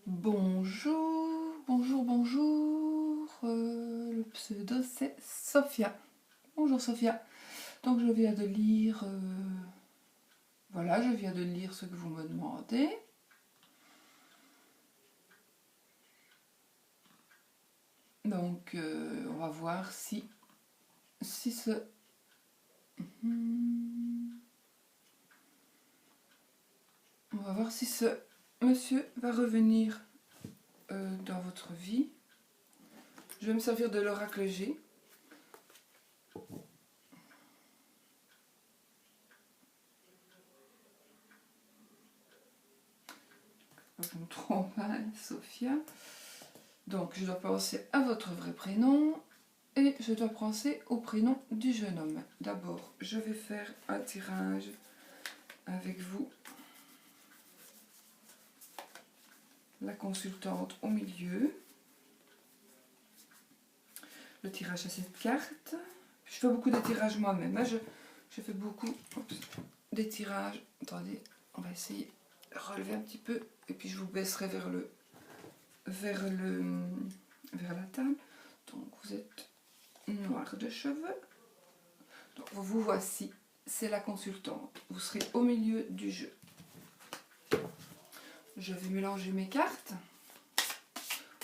Bonjour, bonjour, bonjour. Le pseudo c'est Sophia. Bonjour Sophia. Donc je viens de lire, voilà, je viens de lire ce que vous me demandez. Donc on va voir si ce on va voir si ce monsieur va revenir dans votre vie. Je vais me servir de l'oracle G. Je me trompe, hein, Sophia. Donc je dois penser à votre vrai prénom et je dois penser au prénom du jeune homme. D'abord, je vais faire un tirage avec vous. La consultante au milieu. Le tirage à cette carte. Je fais beaucoup de tirages moi-même. Hein. Je fais beaucoup des tirages. Attendez, on va essayer de relever un petit peu. Et puis je vous baisserai vers la table. Donc vous êtes noir de cheveux. Donc vous voici. C'est la consultante. Vous serez au milieu du jeu. Je vais mélanger mes cartes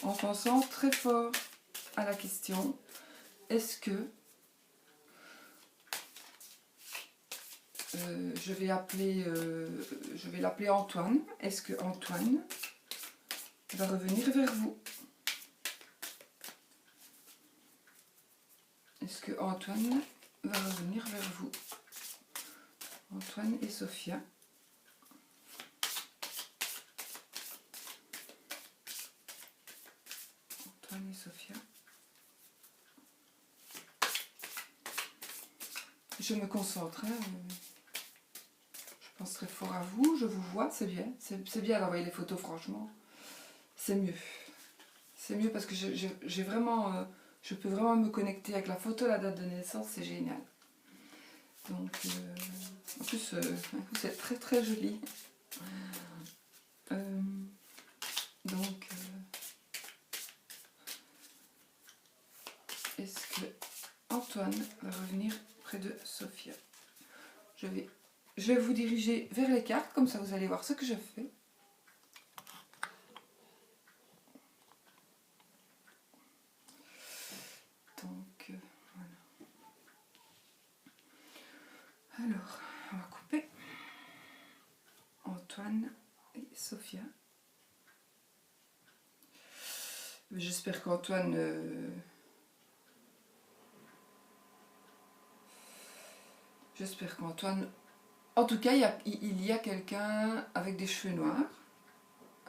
en pensant très fort à la question. Est-ce que je vais l'appeler Antoine. Est-ce que Antoine va revenir vers vous? Est-ce que Antoine va revenir vers vous? Antoine et Sophia. Antoine et Sophia. Je me concentre. Hein. Je pense très fort à vous. Je vous vois. C'est bien. C'est bien d'envoyer les photos, franchement. C'est mieux. C'est mieux parce que j'ai vraiment... je peux vraiment me connecter avec la photo, la date de naissance. C'est génial. Donc, en plus, vous êtes très très joli. Donc, est-ce que Antoine va revenir près de Sophia? Je vais vous diriger vers les cartes, comme ça vous allez voir ce que je fais. Donc, voilà. Alors, on va couper Antoine et Sophia. J'espère qu'Antoine... J'espère qu'Antoine... En tout cas, il y a quelqu'un avec des cheveux noirs,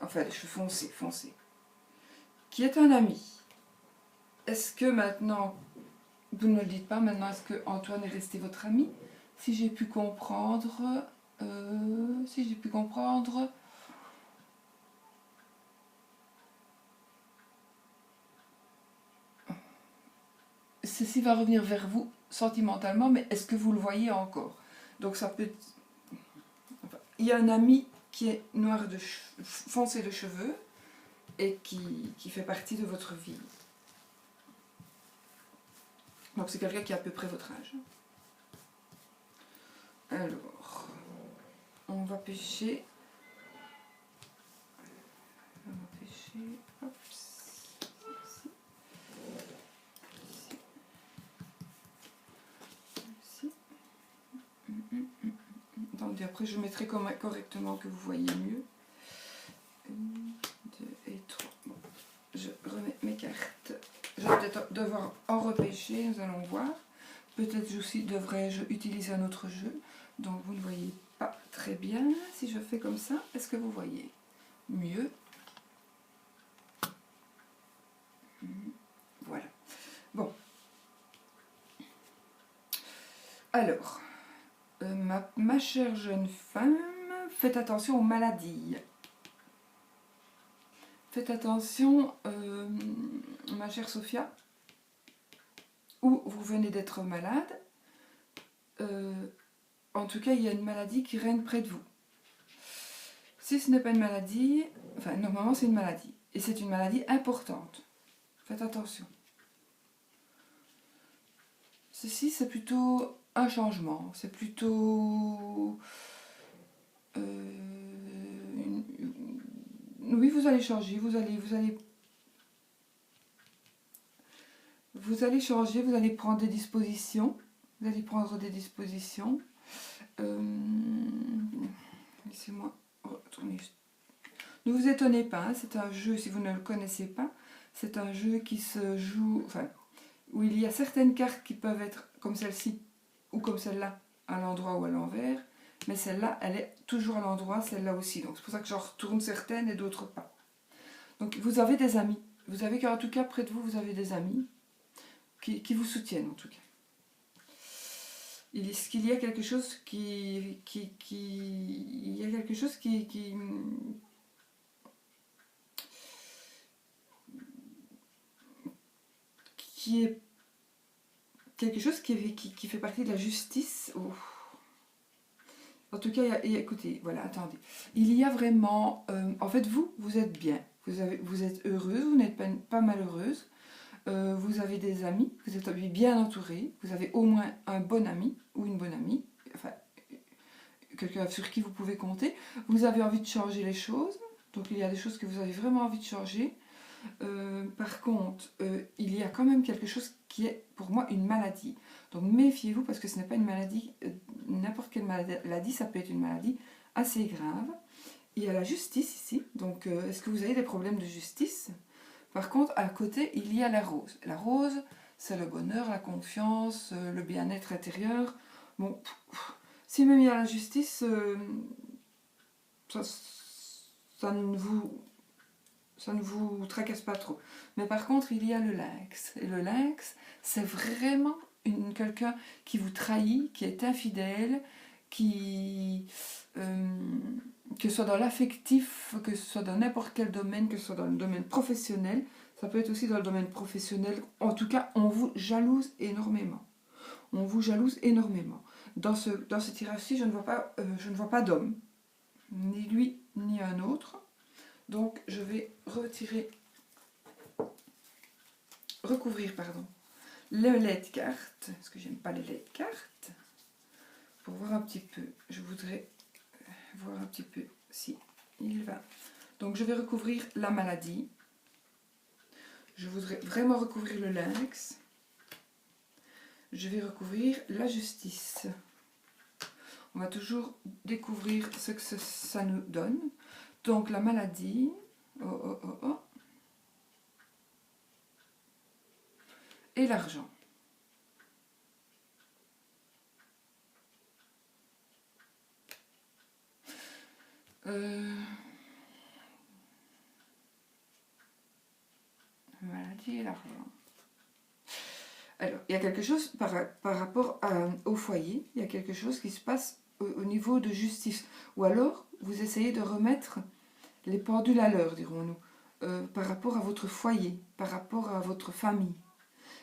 enfin des cheveux foncés, qui est un ami. Est-ce que maintenant, vous ne le dites pas, maintenant est-ce que Antoine est resté votre ami? Si j'ai pu comprendre, ceci va revenir vers vous sentimentalement, mais est-ce que vous le voyez encore? Donc ça peut être... Enfin, il y a un ami qui est noir foncé de cheveux et qui fait partie de votre vie. Donc c'est quelqu'un qui a à peu près votre âge. Alors, on va pêcher. Hop, ici. Attendez, après je mettrai correctement que vous voyez mieux. 1, 2 et 3. Bon, je remets mes cartes. Je vais peut-être devoir en repêcher, nous allons voir. Peut-être aussi devrais-je utiliser un autre jeu. Donc vous ne voyez pas très bien. Si je fais comme ça, est-ce que vous voyez mieux? Voilà. Bon. Alors, ma chère jeune femme, faites attention aux maladies. Faites attention, ma chère Sophia, où vous venez d'être malade. En tout cas, il y a une maladie qui règne près de vous. Si ce n'est pas une maladie, Enfin, normalement, c'est une maladie. Et c'est une maladie importante. Faites attention. Ceci, c'est plutôt un changement. C'est plutôt... oui, vous allez changer. Vous allez changer. Vous allez prendre des dispositions. Vous allez prendre des dispositions. Laissez-moi retourner. Ne vous étonnez pas, hein, c'est un jeu, si vous ne le connaissez pas, c'est un jeu qui se joue, enfin, où il y a certaines cartes qui peuvent être comme celle-ci ou comme celle-là, à l'endroit ou à l'envers, mais celle-là, elle est toujours à l'endroit, celle-là aussi. Donc c'est pour ça que j'en retourne certaines et d'autres pas. Donc vous avez des amis. Vous avez qu'en tout cas, près de vous, vous avez des amis qui vous soutiennent en tout cas. Est-ce qu'il y a quelque chose il y a quelque chose qui est quelque chose qui fait partie de la justice. Oh. En tout cas, écoutez, voilà, attendez. Il y a vraiment... en fait, vous êtes bien. Vous êtes heureuse, vous n'êtes pas malheureuse. Vous avez des amis, vous êtes bien entouré. Vous avez au moins un bon ami ou une bonne amie. Enfin, quelqu'un sur qui vous pouvez compter. Vous avez envie de changer les choses. Donc, il y a des choses que vous avez vraiment envie de changer. Par contre, il y a quand même quelque chose qui est pour moi une maladie. Donc méfiez-vous parce que ce n'est pas une maladie, n'importe quelle maladie, ça peut être une maladie assez grave. Il y a la justice ici, donc est-ce que vous avez des problèmes de justice? Par contre, à côté, il y a la rose. La rose, c'est le bonheur, la confiance, le bien-être intérieur. Bon, si même il y a la justice, ça ne vous tracasse pas trop. Mais par contre, il y a le lynx. Et le lynx, c'est vraiment quelqu'un qui vous trahit, qui est infidèle, que ce soit dans l'affectif, que ce soit dans n'importe quel domaine, que ce soit dans le domaine professionnel, ça peut être aussi dans le domaine professionnel. En tout cas, on vous jalouse énormément. On vous jalouse énormément. Dans ce tirage-ci, je ne vois pas d'homme. Ni lui, ni un autre. Donc, je vais recouvrir le lait de carte, parce que j'aime pas les laits de carte, pour voir un petit peu. Je voudrais voir un petit peu si il va. Donc, je vais recouvrir la maladie. Je voudrais vraiment recouvrir le lynx. Je vais recouvrir la justice. On va toujours découvrir ce que ça nous donne. Donc, la maladie. Et l'argent. Maladie et l'argent. Alors, il y a quelque chose par rapport au foyer, il y a quelque chose qui se passe au niveau de justice. Ou alors, vous essayez de remettre les pendules à l'heure, dirons-nous, par rapport à votre foyer, par rapport à votre famille.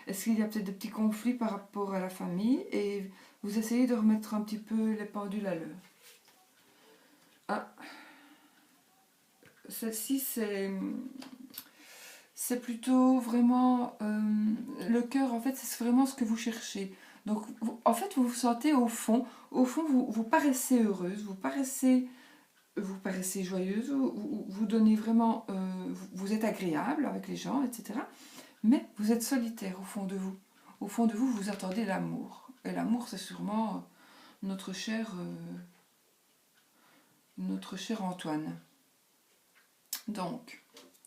Est-ce qu'il y a peut-être des petits conflits par rapport à la famille et vous essayez de remettre un petit peu les pendules à l'heure? Ah, celle-ci, c'est plutôt vraiment le cœur, en fait, c'est vraiment ce que vous cherchez. Donc, en fait, vous vous sentez au fond, vous paraissez heureuse, vous paraissez joyeuse, vous donnez vraiment, vous êtes agréable avec les gens, etc. Mais vous êtes solitaire au fond de vous. Au fond de vous, vous attendez l'amour. Et l'amour, c'est sûrement notre cher Antoine. Donc,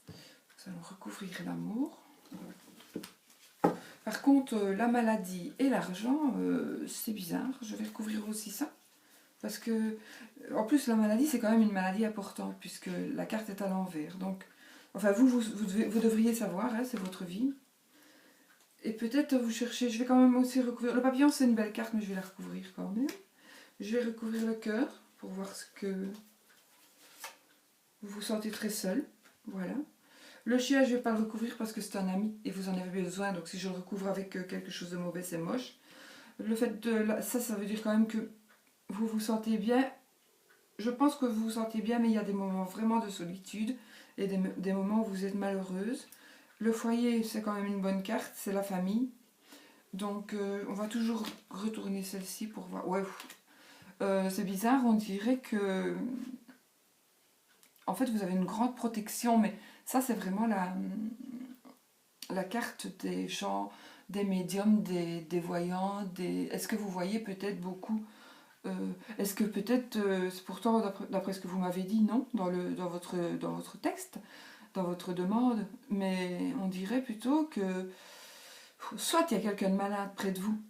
nous allons recouvrir l'amour. Par contre, la maladie et l'argent, c'est bizarre. Je vais recouvrir aussi ça. Parce que, en plus, la maladie, c'est quand même une maladie importante, puisque la carte est à l'envers. Donc, enfin, vous devriez savoir, hein, c'est votre vie. Et peut-être vous cherchez, je vais quand même aussi recouvrir. Le papillon, c'est une belle carte, mais je vais la recouvrir quand même. Je vais recouvrir le cœur, pour voir ce que vous vous sentez très seul. Voilà. Le chien, je ne vais pas le recouvrir parce que c'est un ami et vous en avez besoin. Donc si je le recouvre avec quelque chose de mauvais, c'est moche. Le fait de... Ça veut dire quand même que vous vous sentez bien je pense que vous vous sentez bien, mais il y a des moments vraiment de solitude et des moments où vous êtes malheureuse. Le foyer, c'est quand même une bonne carte, c'est la famille. Donc, on va toujours retourner celle-ci pour voir. Ouais, c'est bizarre, on dirait que... En fait, vous avez une grande protection, mais ça, c'est vraiment la carte des gens, des médiums, des voyants, des... Est-ce que vous voyez peut-être beaucoup est-ce que peut-être, c'est pourtant d'après ce que vous m'avez dit, non, dans votre texte, dans votre demande, mais on dirait plutôt que soit il y a quelqu'un de malade près de vous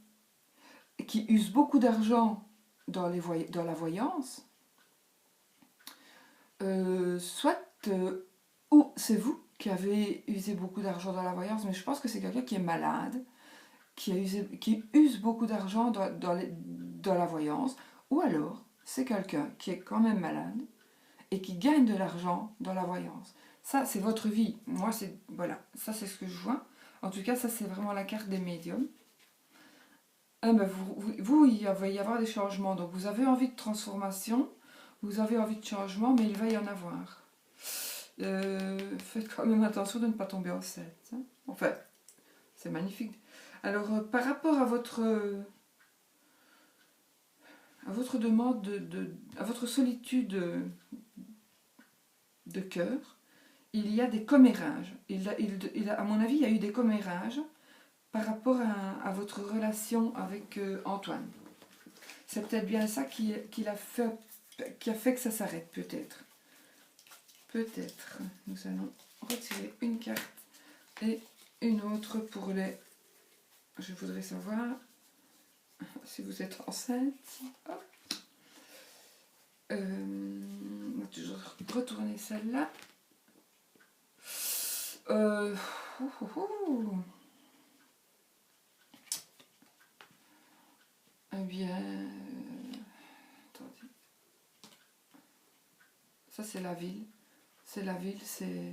qui use beaucoup d'argent dans la voyance, soit ou c'est vous qui avez usé beaucoup d'argent dans la voyance, mais je pense que c'est quelqu'un qui est malade, qui use beaucoup d'argent dans la voyance, ou alors c'est quelqu'un qui est quand même malade et qui gagne de l'argent dans la voyance. Ça, c'est votre vie. Moi, c'est... Voilà, ça, c'est ce que je vois. En tout cas, ça, c'est vraiment la carte des médiums. Ah ben il va y avoir des changements. Donc, vous avez envie de transformation, vous avez envie de changement, mais il va y en avoir. Faites quand même attention de ne pas tomber enceinte. Hein. Enfin, c'est magnifique. Alors, par rapport à votre demande, à votre solitude de cœur, il y a des commérages. À mon avis, il y a eu des commérages par rapport à votre relation avec Antoine. C'est peut-être bien ça qui a fait que ça s'arrête, peut-être. Peut-être. Nous allons retirer une carte et une autre pour les... Je voudrais savoir si vous êtes enceinte. Hop. On va toujours retourner celle-là. Eh bien... attendez. Ça, c'est la ville. C'est la ville, c'est...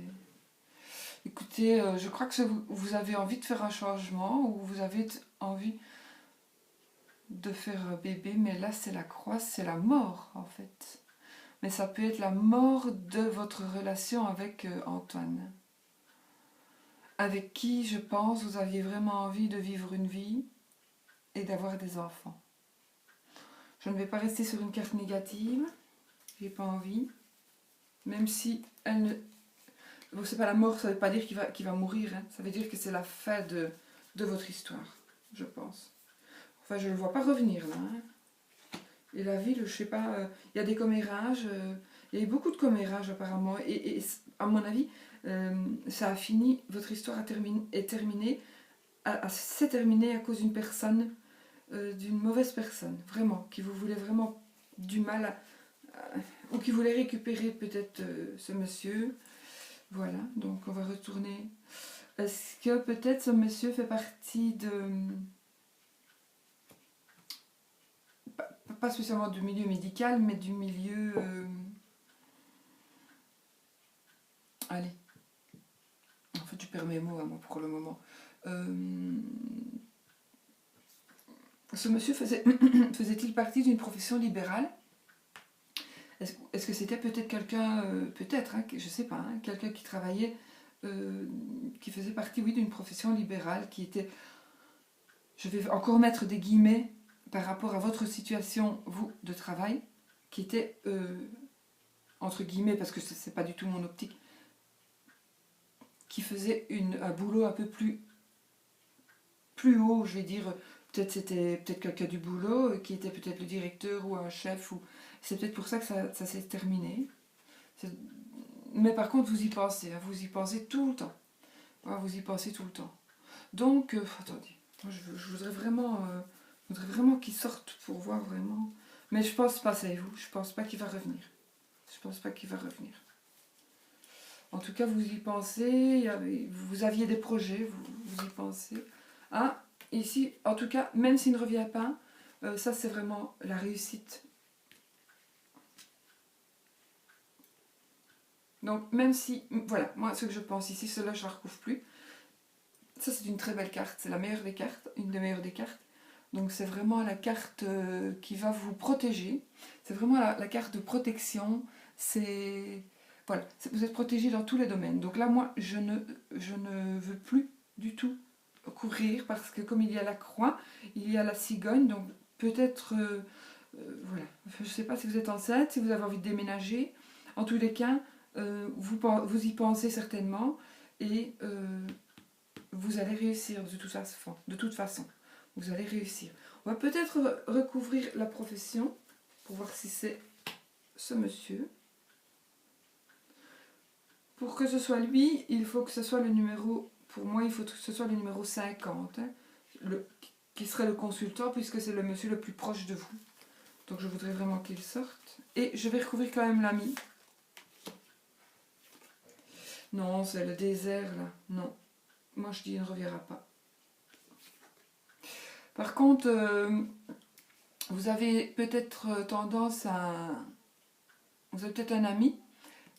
Écoutez, je crois que vous avez envie de faire un changement ou vous avez envie de faire un bébé, mais là, c'est la croix, c'est la mort, en fait. Mais ça peut être la mort de votre relation avec Antoine. Avec qui, je pense, vous aviez vraiment envie de vivre une vie et d'avoir des enfants. Je ne vais pas rester sur une carte négative. J'ai pas envie. Même si elle ne... Bon, c'est pas la mort, ça veut pas dire qu'il va mourir. Hein. Ça veut dire que c'est la fin de votre histoire, je pense. Enfin, je ne le vois pas revenir, là. Hein. Et la ville, je sais pas... Il y a des commérages. Il y a eu beaucoup de commérages, apparemment. Et à mon avis, ça a fini... Votre histoire est terminée. C'est terminé à cause d'une personne... d'une mauvaise personne, vraiment, qui vous voulait vraiment du mal, ou qui voulait récupérer peut-être ce monsieur. Voilà, donc on va retourner. Est-ce que peut-être ce monsieur fait partie de... Pas spécialement du milieu médical, mais du milieu... Allez. En fait, je perds mes mots, moi, pour le moment. Ce monsieur faisait-il partie d'une profession libérale? Est-ce que c'était peut-être quelqu'un, peut-être, hein, je ne sais pas, hein, quelqu'un qui travaillait, qui faisait partie, oui, d'une profession libérale, qui était, je vais encore mettre des guillemets par rapport à votre situation, vous, de travail, qui était, entre guillemets, parce que ce n'est pas du tout mon optique, qui faisait un boulot un peu plus haut, je vais dire. Peut-être c'était quelqu'un du boulot qui était peut-être le directeur ou un chef. C'est peut-être pour ça que ça s'est terminé. Mais par contre, vous y pensez. Hein, vous y pensez tout le temps. Ouais, vous y pensez tout le temps. Donc, attendez. Je voudrais vraiment qu'il sorte pour voir vraiment. Mais je pense pas, savez-vous. Je pense pas qu'il va revenir. Je pense pas qu'il va revenir. En tout cas, vous y pensez. Vous aviez des projets. Vous y pensez. Ah, ici, en tout cas, même s'il ne revient pas, ça c'est vraiment la réussite. Donc même si, voilà, moi ce que je pense ici, cela je ne la retrouve plus. Ça c'est une très belle carte, c'est la meilleure des cartes, une des meilleures des cartes. Donc c'est vraiment la carte qui va vous protéger. C'est vraiment la carte de protection. C'est voilà, vous êtes protégé dans tous les domaines. Donc là, moi, je ne veux plus du tout courir parce que comme il y a la croix, il y a la cigogne. Donc peut-être, voilà, je ne sais pas si vous êtes enceinte, si vous avez envie de déménager. En tous les cas, vous y pensez certainement et vous allez réussir de toute façon. De toute façon. Vous allez réussir. On va peut-être recouvrir la profession pour voir si c'est ce monsieur. Pour que ce soit lui, il faut que ce soit le numéro, pour moi, il faut que ce soit le numéro 50, hein, qui serait le consultant, puisque c'est le monsieur le plus proche de vous. Donc je voudrais vraiment qu'il sorte. Et je vais recouvrir quand même l'ami. Non, c'est le désert, là. Non. Moi, je dis, il ne reviendra pas. Par contre, vous avez peut-être tendance à... Vous avez peut-être un ami,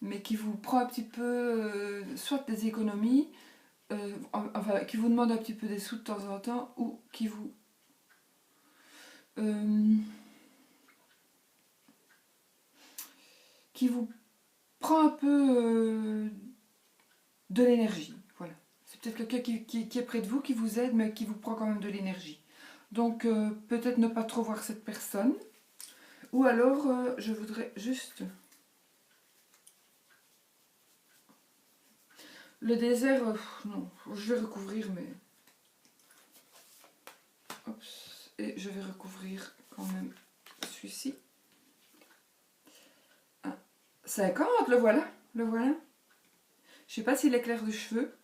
mais qui vous prend un petit peu, soit des économies, enfin, qui vous demande un petit peu des sous de temps en temps, ou qui vous... qui vous prend un peu de l'énergie. Voilà. C'est peut-être quelqu'un qui est près de vous, qui vous aide, mais qui vous prend quand même de l'énergie. Donc, peut-être ne pas trop voir cette personne. Ou alors, je voudrais juste... Le désert, non, je vais recouvrir, mais... Hop, et je vais recouvrir quand même celui-ci. 50, le voilà, le voilà. Je sais pas s'il est clair de cheveux.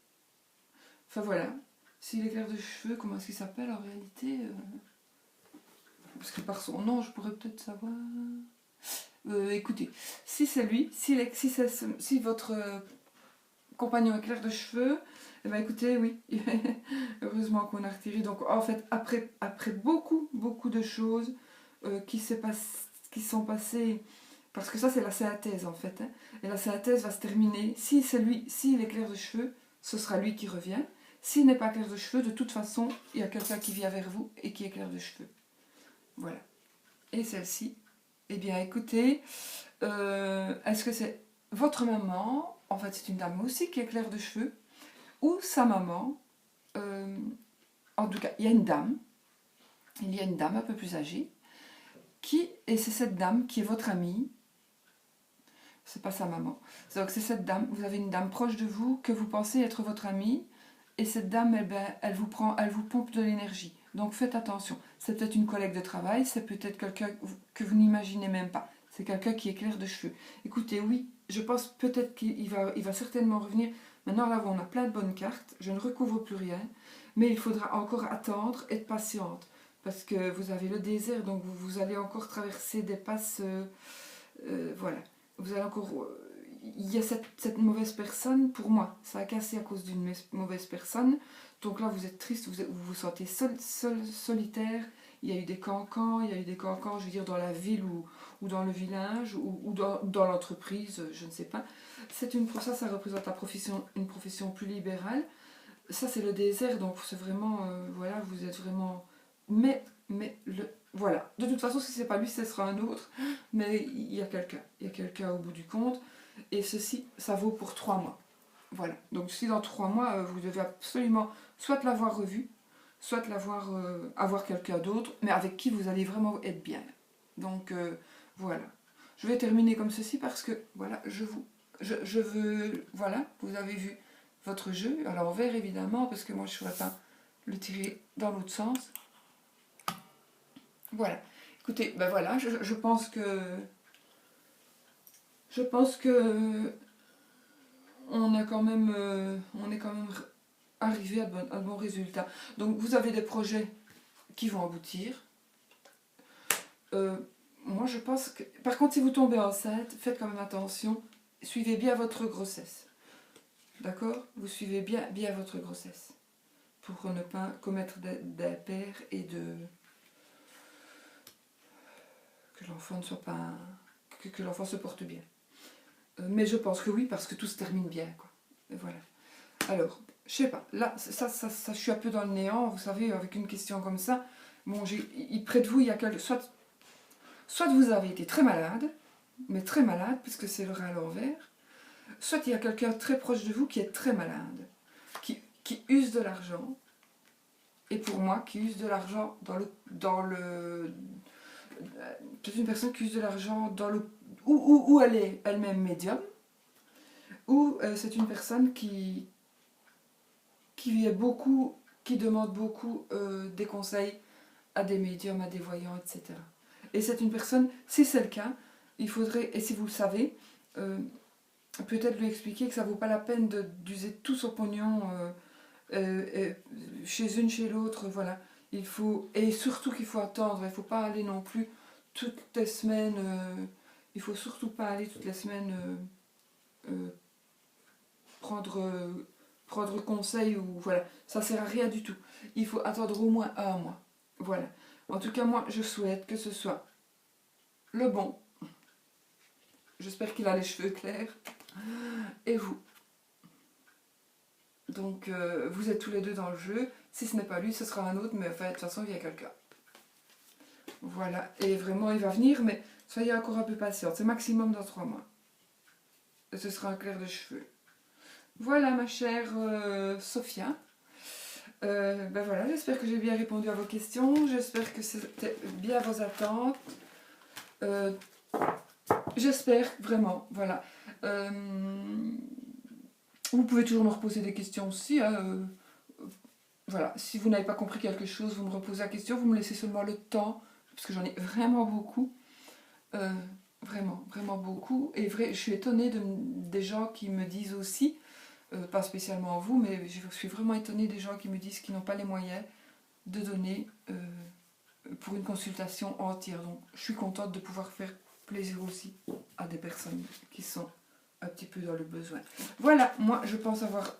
Enfin voilà, s'il est clair de cheveux, comment est-ce qu'il s'appelle en réalité Parce que par son nom, je pourrais peut-être savoir... écoutez, si c'est lui, si votre compagnon est clair de cheveux, eh ben écoutez, oui, heureusement qu'on a retiré. Donc en fait, après beaucoup de choses qui sont passées, parce que ça c'est la synthèse en fait, hein, et la synthèse va se terminer, si c'est lui, s'il est clair de cheveux, ce sera lui qui revient. S'il n'est pas clair de cheveux, de toute façon, il y a quelqu'un qui vient vers vous et qui est clair de cheveux. Voilà. Et celle-ci, eh bien écoutez, est-ce que c'est votre maman? En fait, c'est une dame aussi qui est claire de cheveux, ou sa maman. En tout cas, il y a une dame un peu plus âgée, et c'est cette dame qui est votre amie. C'est pas sa maman. Donc c'est cette dame, vous avez une dame proche de vous que vous pensez être votre amie, et cette dame, elle vous pompe de l'énergie. Donc faites attention. C'est peut-être une collègue de travail, c'est peut-être quelqu'un que vous n'imaginez même pas. C'est quelqu'un qui est clair de cheveux. Écoutez, oui, je pense peut-être qu'il va certainement revenir. Maintenant, là où on a plein de bonnes cartes, je ne recouvre plus rien, mais il faudra encore attendre, être patiente. Parce que vous avez le désert, donc vous allez encore traverser des passes... voilà. Vous allez encore... il y a cette mauvaise personne, pour moi, ça a cassé à cause d'une mauvaise personne. Donc là, vous êtes triste, vous vous sentez solitaire. Il y a eu des cancans, je veux dire, dans la ville ou dans le village, ou dans l'entreprise, je ne sais pas. Ça représente une profession plus libérale. Ça, c'est le désert, donc c'est vraiment... voilà, vous êtes vraiment... Voilà. De toute façon, si c'est pas lui, ce sera un autre. Mais il y a quelqu'un. Il y a quelqu'un au bout du compte. Et ceci, ça vaut pour 3 mois. Voilà. Donc si dans 3 mois, vous devez absolument soit l'avoir revu, soit avoir quelqu'un d'autre, mais avec qui vous allez vraiment être bien. Donc voilà. Je vais terminer comme ceci parce que voilà, je veux... Voilà, vous avez vu votre jeu. Alors en vert évidemment, parce que moi je ne pourrais pas le tirer dans l'autre sens. Voilà. Écoutez, ben voilà, je pense que on est quand même arrivé à de bons résultats. Donc vous avez des projets qui vont aboutir. Moi je pense que... Par contre, si vous tombez enceinte, faites quand même attention. Suivez bien votre grossesse. D'accord? Vous suivez bien votre grossesse. Pour ne pas commettre d'impair et de... que l'enfant ne soit pas... que l'enfant se porte bien. Mais je pense que oui, parce que tout se termine bien, quoi. Et voilà. Alors, je sais pas, là, ça, je suis un peu dans le néant, vous savez, avec une question comme ça. Bon, près de vous, il y a soit vous avez été très malade, mais très malade, puisque c'est le rat à l'envers, soit il y a quelqu'un très proche de vous qui est très malade, qui use de l'argent, et pour moi, qui use de l'argent peut-être une personne qui use de l'argent où elle est elle-même médium, ou c'est une personne qui demande beaucoup des conseils à des médiums, à des voyants, etc. Et c'est une personne, si c'est le cas, il faudrait, et si vous le savez, peut-être lui expliquer que ça vaut pas la peine d'user tout son pognon chez une, chez l'autre, voilà. Et surtout qu'il faut attendre, il faut pas aller non plus toutes les semaines, il faut surtout pas aller toutes les semaines prendre conseil, ou voilà, ça sert à rien du tout. Il faut attendre au moins un mois, voilà. En tout cas, moi, je souhaite que ce soit le bon. J'espère qu'il a les cheveux clairs. Et vous. Donc, vous êtes tous les deux dans le jeu. Si ce n'est pas lui, ce sera un autre, mais enfin, de toute façon, il y a quelqu'un. Voilà. Et vraiment, il va venir, mais soyez encore un peu patiente. C'est maximum dans 3 mois. Et ce sera un clair de cheveux. Voilà, ma chère Sophia. Ben voilà, j'espère que j'ai bien répondu à vos questions. J'espère que c'était bien vos attentes. J'espère, vraiment, voilà. Vous pouvez toujours me reposer des questions aussi. Hein, voilà, si vous n'avez pas compris quelque chose, vous me reposez la question, vous me laissez seulement le temps, parce que j'en ai vraiment beaucoup. Vraiment, vraiment beaucoup. Et je suis étonnée des gens qui me disent aussi, pas spécialement vous, mais je suis vraiment étonnée des gens qui me disent qu'ils n'ont pas les moyens de donner pour une consultation entière. Donc je suis contente de pouvoir faire plaisir aussi à des personnes qui sont un petit peu dans le besoin. Voilà, moi je pense avoir...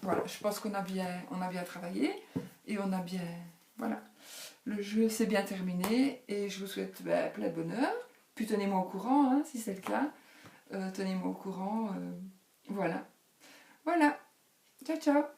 Voilà, je pense qu'on a bien travaillé et on a bien... Voilà, le jeu s'est bien terminé et je vous souhaite plein de bonheur. Puis tenez-moi au courant, hein, si c'est le cas. Tenez-moi au courant. Voilà. Voilà. Ciao, ciao.